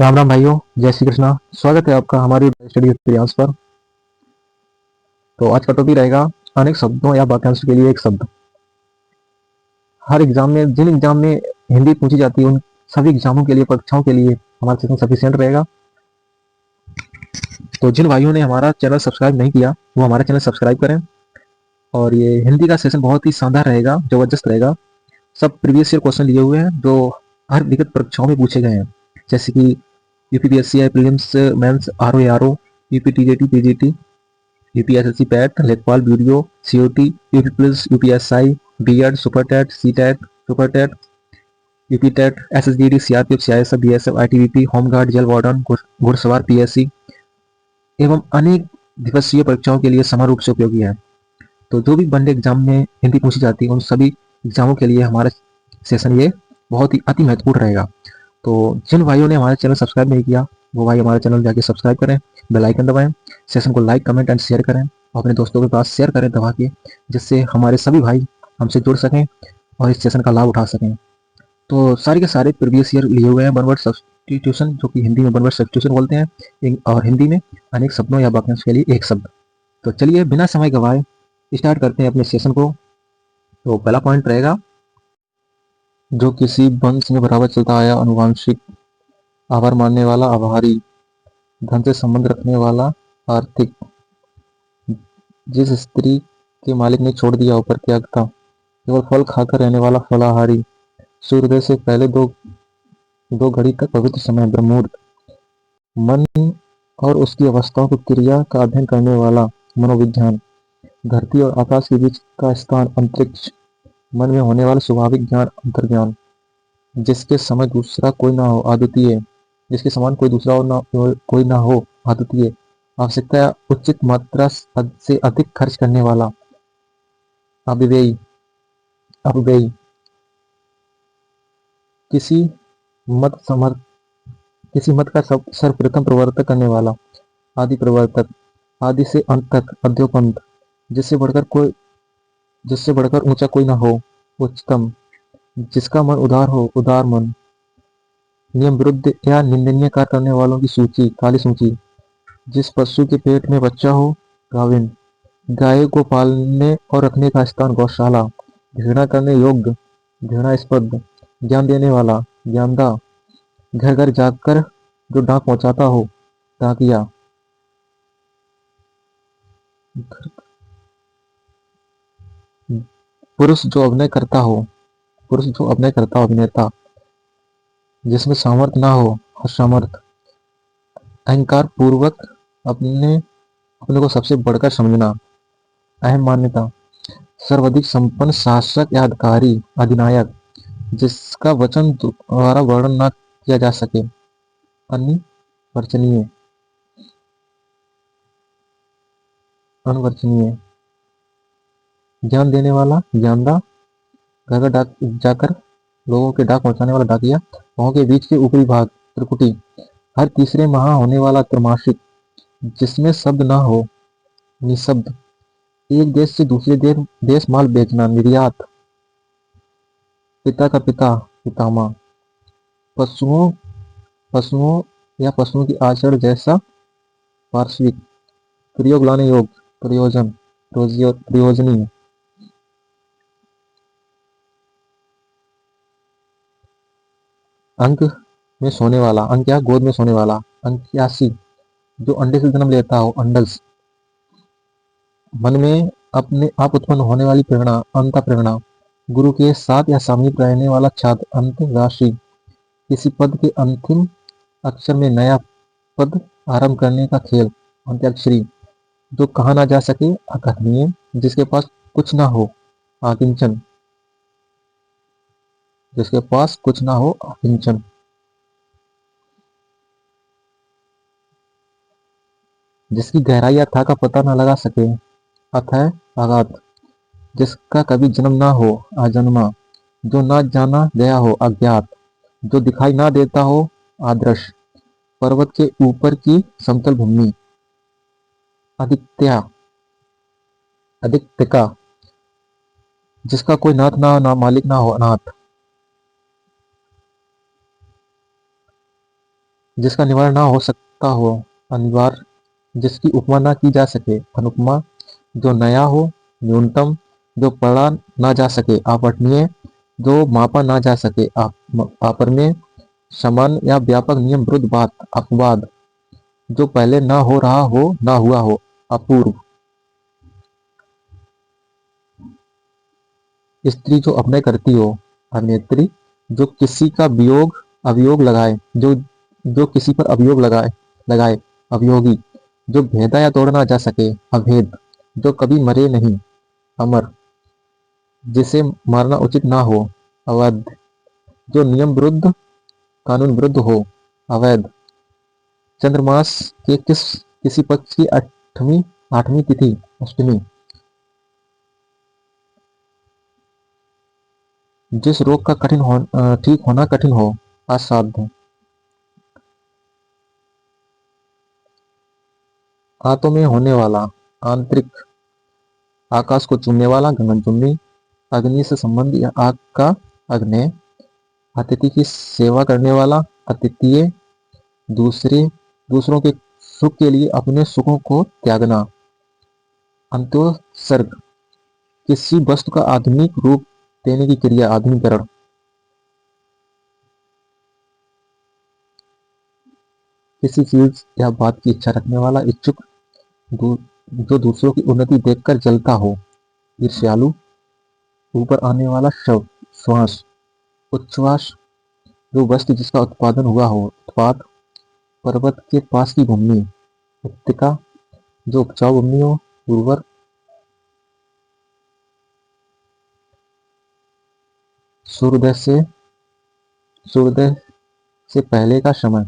राम राम भाइयों, जय श्री कृष्णा। स्वागत है आपका हमारी स्टडी एक्सपीरियंस पर। तो आज का टॉपिक रहेगा अनेक शब्दों या वाक्यांशों के लिए एक शब्द। हर एग्जाम में जिन एग्जाम में हिंदी पूछी जाती है उन सभी एग्जामों के लिए, परीक्षाओं के लिए हमारा सेशन सफिशियंट रहेगा। तो जिन भाइयों ने हमारा चैनल सब्सक्राइब नहीं किया वो हमारा चैनल सब्सक्राइब करें। और ये हिंदी का सेशन बहुत ही शानदार रहेगा, जबरदस्त रहेगा। सब प्रीवियस ईयर क्वेश्चन लिए हुए हैं जो हर विगत परीक्षाओं में पूछे गए हैं, जैसे कि यूपीपीएससी है, prelims, mains, RO, UPTGT, PGT, UPSSC PET, लेखपाल, VDO, COT, UP plus, UPSI, BEd, super TET, C TET, super TET, UP TET, SSGD, CRPF, CISF, BSF, ITBP, home guard, jail warden, घुड़सवार, पीएससी एवं अनेक दिवसीय परीक्षाओं के लिए समान रूप से उपयोगी है। तो जो भी वनडे एग्जाम में हिंदी पूछी जाती है उन सभी एग्जामों के लिए हमारा सेशन ये बहुत ही अति महत्वपूर्ण रहेगा। तो जिन भाइयों ने हमारा चैनल सब्सक्राइब नहीं किया वो भाई हमारे चैनल जाके सब्सक्राइब करें, बेल आइकन दबाएं, सेशन को लाइक, कमेंट एंड शेयर करें और अपने दोस्तों के पास शेयर करें दबा के, जिससे हमारे सभी भाई हमसे जुड़ सकें और इस सेशन का लाभ उठा सकें। तो सारे के सारे प्रीवियस ईयर लिए हुए हैं, वन वर्ड सब्सटीट्यूशन, जो कि हिंदी में वन वर्ड सब्सटीट्यूशन बोलते हैं, और हिंदी में अनेक शब्दों या वाक्यांश के लिए एक शब्द। तो चलिए बिना समय गवाए स्टार्ट करते हैं अपने सेशन को। तो पहला पॉइंट रहेगा, जो किसी वंश में बराबर चलता आया, अनुवांशिक, आभार मानने वाला, आभारी, धन से संबंध रखने वाला, आर्थिक, जिस स्त्री के मालिक ने छोड़ दिया ऊपर त्याग था, केवल फल खाकर रहने वाला, फलाहारी, सूर्योदय से पहले दो दो घड़ी तक पवित्र समय, ब्रह्ममुहूर्त, मन और उसकी अवस्थाओं की क्रिया का अध्ययन करने वाला, मनोविज्ञान, धरती और आकाश के बीच का स्थान, अंतरिक्ष, मन में होने वाला स्वाभाविक ज्ञान, अंतर्ज्ञान, जिसके समय दूसरा कोई ना हो, अद्वितीय, जिसके समान कोई दूसरा और ना कोई ना हो, अद्वितीय, आवश्यकता उचित मात्रा से अधिक खर्च करने वाला, अव्ययी, अपव्ययी, किसी मत समर्थ किसी मत का सर्वप्रथम प्रवर्तक करने वाला, आदि प्रवर्तक, आदि से अंत तक, अद्योपंत, जिससे बढ़कर ऊंचा कोई ना हो, उच्चतम, जिसका मन उदार हो, उदार मन, नियम विरुद्ध या निंदनीय कार्य करने वालों की सूची, काली सूची, जिस पशु के पेट में बच्चा हो, गाविन, गाय को पालने और रखने का स्थान, गौशाला, घृणा करने योग्य, घृणास्पद, ज्ञान देने वाला, ज्ञानदा, घर घर जाकर जो डाक पहुंचाता हो, डाकिया, पुरुष जो अभिनय करता हो, अभिनेता, जिसमें सामर्थ्य ना हो, असमर्थ, अहंकार पूर्वक अपने अपने को सबसे बढ़कर समझना, अहम मान्यता, सर्वाधिक संपन्न शासक या अधिकारी, अधिनायक, जिसका वचन द्वारा वर्णन न किया जा सके, अनिर्वचनीय, अनवर्चनीय, ज्ञान देने वाला, ज्ञानदा, घर घर डाक जाकर लोगों के डाक पहुंचाने वाला, डाकिया, पाँव के बीच के ऊपरी भाग, त्रिकुटी, हर तीसरे माह होने वाला, त्रैमासिक, जिसमें शब्द न हो, निशब्द, एक देश से दूसरे देश माल बेचना, निर्यात, पिता का पिता, पितामह, पशुओं पशुओं या पशुओं की आचरण जैसा, पार्श्विक, प्रयोग लाने योग, प्रयोजन, प्रयोजनीय, अंक में सोने वाला, अंक या गोद में सोने वाला, अंक्यासी, जो अंडे से जन्म लेता हो, अंडल्स, मन में अपने आप उत्पन्न होने वाली प्रेरणा, अंत प्रेरणा, गुरु के साथ या समीप रहने वाला छात्र, अंत राशि, किसी पद के अंतिम अक्षर में नया पद आरंभ करने का खेल, अंत्याक्षरी, जो कहा ना जा सके, अकथनीय, जिसके पास कुछ ना हो, आकिंचन, जिसके पास कुछ ना हो, आकिंचन, जिसकी गहराई अथाह का पता न लगा सके, अथय, आघात, जिसका कभी जन्म ना हो, अजन्मा, जो ना जाना गया हो, अज्ञात, जो दिखाई ना देता हो, आदर्श, पर्वत के ऊपर की समतल भूमि, आदित्या, आदित्यका, जिसका कोई नाथ ना मालिक ना हो, अनाथ, जिसका निवारण ना हो सकता हो अनिवार्य, जिसकी उपमा ना की जा सके अनुपमा, जो नया हो न्यूनतम, जो पढ़ा ना जा सके अपठनीय, जो मापा ना जा सके अपरिमेय, सामान्य या व्यापक नियम विरुद्ध बात अपवाद, जो पहले ना हो रहा हो ना हुआ हो अपूर्व, स्त्री जो अभिनय करती हो अभिनेत्री, जो किसी का वियोग अभियोग लगाए, जो किसी पर अभियोग लगाए लगाए अभियोगी, जो भेदा या तोड़ा ना जा सके अभेद, जो कभी मरे नहीं अमर, जिसे मारना उचित ना हो अवैध, जो नियम विरुद्ध कानून विरुद्ध हो अवैध, चंद्रमास के किसी पक्ष की आठवीं आठवीं तिथि अष्टमी, जिस रोग का ठीक होना कठिन हो असाध्य, आंतों में होने वाला आंतरिक, आकाश को चूमने वाला गगनचुंबी, अग्नि से संबंध या आग का अग्नि, अतिथि की सेवा करने वाला अतिथि, दूसरे दूसरों के सुख के लिए अपने सुखों को त्यागना, अंत्योत्सर्ग, किसी वस्तु का आधुनिक रूप देने की क्रिया आधुनिकरण, किसी चीज या बात की इच्छा रखने वाला इच्छुक, जो दूसरों की उन्नति देखकर जलता हो ईर्ष्यालु, ऊपर आने वाला शव श्वास उच्छ्वास, जो वस्तु जिसका उत्पादन हुआ हो उत्पाद, पर्वत के पास की भूमि उपत्यका, जो उपजाऊ भूमि हो उर्वर, सूर्योदय से सूर्योदय से पहले का समय,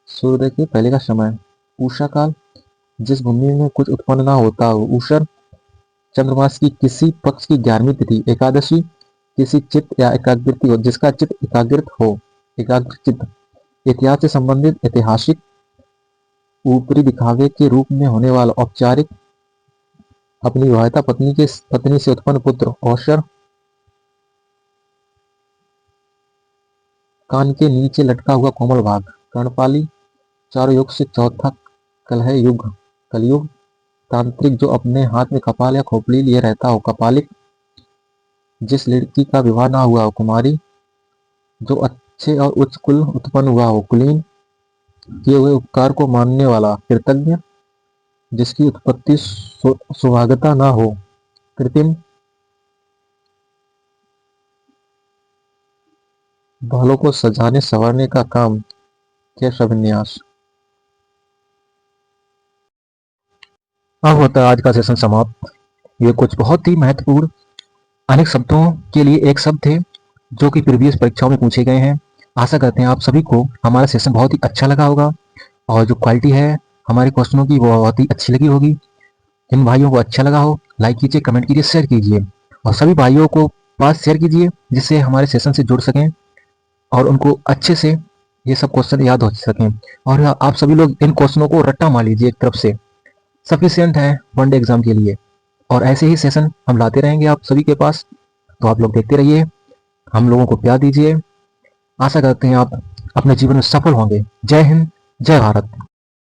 सूर्योदय के पहले का समय, उषा काल, जिस भूमि में कुछ उत्पन्न ना होता हो ऊषर, चंद्रमास की किसी पक्ष की 11वीं तिथि एकादशी, किसी चित्त या एकाग्रति हो जिसका चित्त एकाग्रित हो एकाग्र चित्त, इतिहास से संबंधित ऐतिहासिक, ऊपरी दिखावे के रूप में होने वाला औपचारिक, अपनी विवाहिता पत्नी से उत्पन्न पुत्र औशर, कान के नीचे लटका हुआ कोमल भाग कर्णपाली, चारों युग से चौथा कलह युग कलयुग, तांत्रिक जो अपने हाथ में कपाल या खोपड़ी लिए रहता हो कपालिक, जिस लड़की का विवाह ना हुआ हो कुमारी, जो अच्छे और उच्च कुल उत्पन्न हुआ हो कुलीन, किए हुए उपकार को मानने वाला कृतज्ञ, जिसकी उत्पत्ति सुभागता ना हो कृत्रिम, बालों को सजाने संवारने का काम केशविन्यास। अब होता है आज का सेशन समाप्त। ये कुछ बहुत ही महत्वपूर्ण अनेक शब्दों के लिए एक शब्द थे जो कि प्रीवियस परीक्षाओं में पूछे गए हैं। आशा करते हैं आप सभी को हमारा सेशन बहुत ही अच्छा लगा होगा और जो क्वालिटी है हमारे क्वेश्चनों की वो बहुत ही अच्छी लगी होगी। जिन भाइयों को अच्छा लगा हो लाइक कीजिए, कमेंट कीजिए, शेयर कीजिए और सभी भाइयों को पास शेयर कीजिए जिससे हमारे सेशन से जुड़ सकें और उनको अच्छे से ये सब क्वेश्चन याद हो सकें। और आप सभी लोग इन क्वेश्चनों को रट्टा मार लीजिए, एक तरफ से सफिशियंट है वनडे एग्जाम के लिए। और ऐसे ही सेशन हम लाते रहेंगे आप सभी के पास, तो आप लोग देखते रहिए, हम लोगों को प्यार दीजिए। आशा करते हैं आप अपने जीवन में सफल होंगे। जय हिंद, जय भारत।